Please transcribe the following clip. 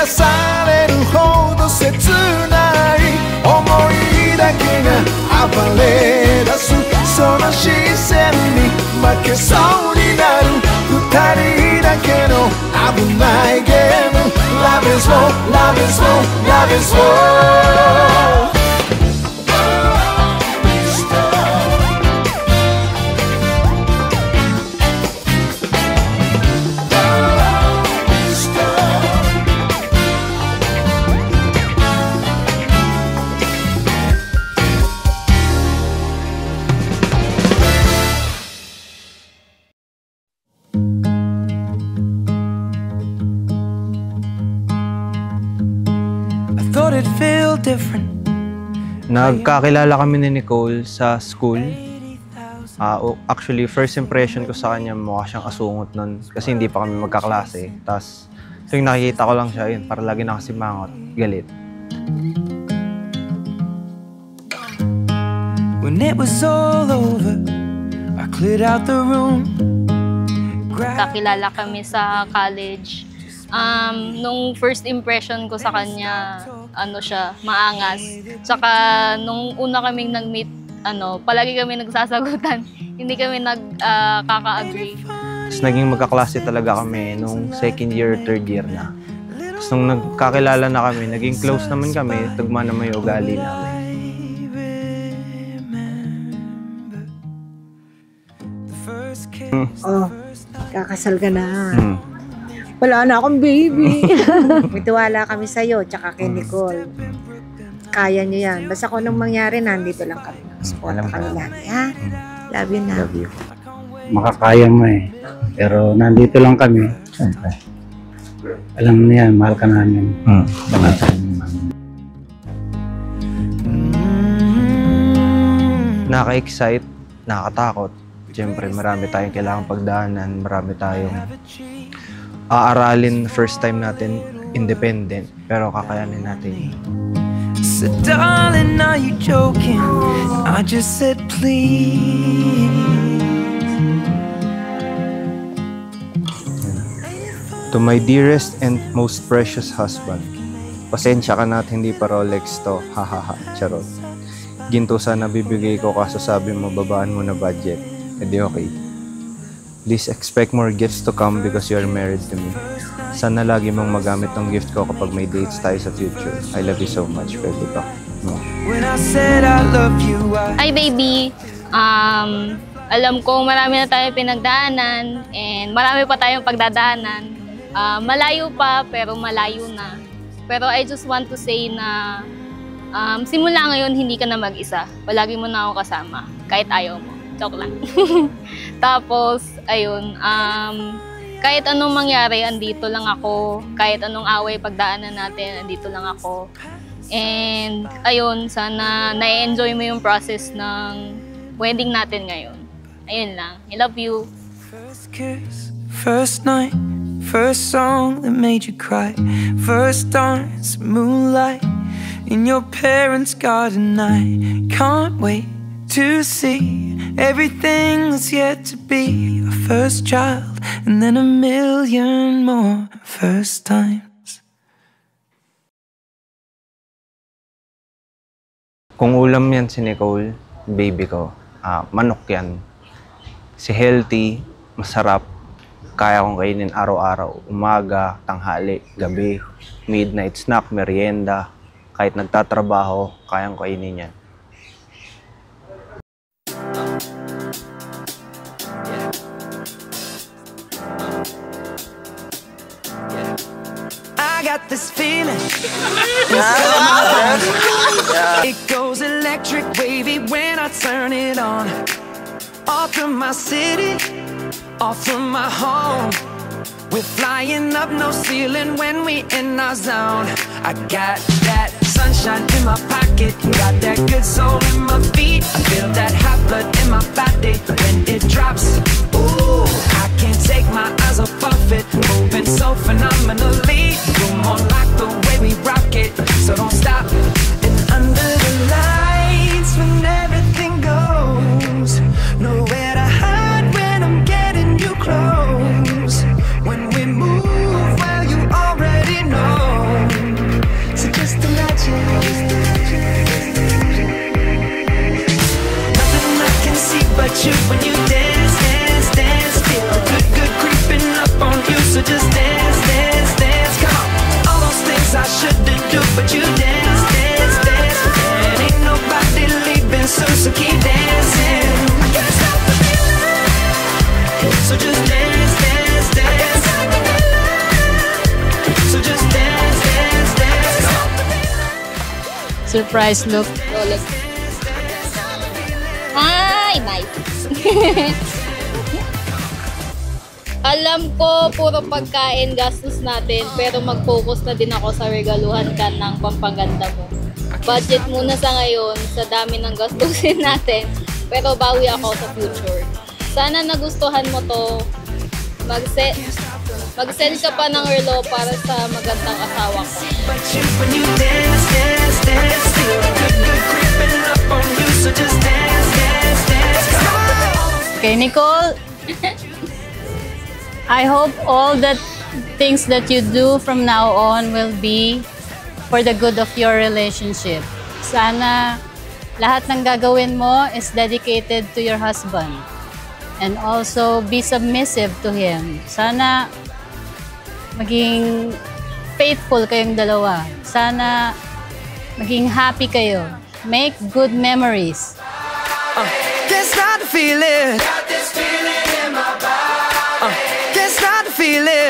されるほど切ない想いだけが暴れ出すその視線に負けそうになる二人だけの危ないゲーム Love is war, love is war, love is war Nagkakilala kami ni Nicole sa school. Actually, first impression ko sa kanya, mukha siyang asungot nun kasi hindi pa kami magkaklase. Tapos, tuwing nakikita ko lang siya, yun, para lagi nakasimangot, galit. When it was all over, I cleared out the room. Kakilala kami sa college. Nung first impression ko sa kanya, ano siya, maangas. Tsaka nung una kaming nag-meet, palagi kami nagsasagutan. Hindi kami nagkaka-agree. Tapos naging magkaklase talaga kami nung second year, third year na. Tapos nung nagkakilala na kami, naging close naman kami, tugma naman yung ugali namin. Oh, kakasal ka na. Wala na akong baby. May tiwala kami sa'yo, tsaka kay Nicole. Kaya nyo yan. Basta kung anong mangyari, nandito lang kami. Support kami lagi, ha? Love you na. Love you. Makakaya mo eh. Pero nandito lang kami. Siyempre. Alam mo yan, mahal ka namin. Nakaka-excite, nakakatakot. Siyempre, marami tayong kailangang pagdaanan, marami tayong aaralin first time natin independent, pero kakayanin natin. So darling, are you joking? I just said please. To my dearest and most precious husband, pasensya ka na at hindi pa Rolex to, hahaha, charot. Ginto sana bibigay ko kaso sabi mo babaan mo na budget, edi okay. Please expect more gifts to come because you are married to me. Sana lagi mong magamit ng gift ko kapag may dates tayo sa future. I love you so much, baby ko. Hi, baby. Alam ko marami na tayo pinagdaanan and marami pa tayong pagdadaanan. Malayo pa pero malayo na. Pero I just want to say na simula ngayon hindi ka na mag-isa. Palagi mo na ako kasama kahit ayaw mo. Joke lang. Tapos, ayun, kahit anong mangyari, andito lang ako. Kahit anong away pagdaanan natin, andito lang ako. And, ayun, sana na-enjoy mo yung process ng wedding natin ngayon. Ayun lang. I love you. First kiss, first night, first song that made you cry, first dance, moonlight in your parents' garden. I can't wait to see everything that's yet to be. A first child and then a million more first times. Kung ulam yan si Nicole, baby ko, manok yan. Si healthy, masarap, kaya kong kainin araw-araw, umaga, tanghali, gabi, midnight snack, merienda, kahit nagtatrabaho, kayang kainin yan. I got this feeling. It goes electric wavy when I turn it on. Off from my city, off from my home. We're flying up, no ceiling when we in our zone. I got that sunshine in my pocket, got that good soul in my feet. I feel that hot blood in my body when it drops. Ooh, I can't take my eyes off of it, moving so phenomenally. You're more like the way we rock it, so don't stop. And under the lights, when everything goes, nowhere to hide when I'm getting you close. When we move, well, you already know. surprise look. Rolex. Ay, nice. Alam ko, puro pagkain gastos natin, pero mag-focus na din ako sa regaluhan ka ng pampaganda mo. Budget muna sa ngayon, sa dami ng gastusin natin, pero bawi ako sa future. Sana nagustuhan mo to. Mag-send ka pa ng relo para sa magandang asawa ko. But you, when you dance, dance, dance, feel the good, good creeping up on you. So just dance, dance, dance, come on. Okay, Nicole, I hope all the things that you do from now on will be for the good of your relationship. Sana lahat ng gagawin mo is dedicated to your husband. And also be submissive to him. Sana maging faithful kayong dalawa. Sana maging happy kayo. Make good memories. Can't stop the feeling. Got this feeling in my body. Can't stop the feeling.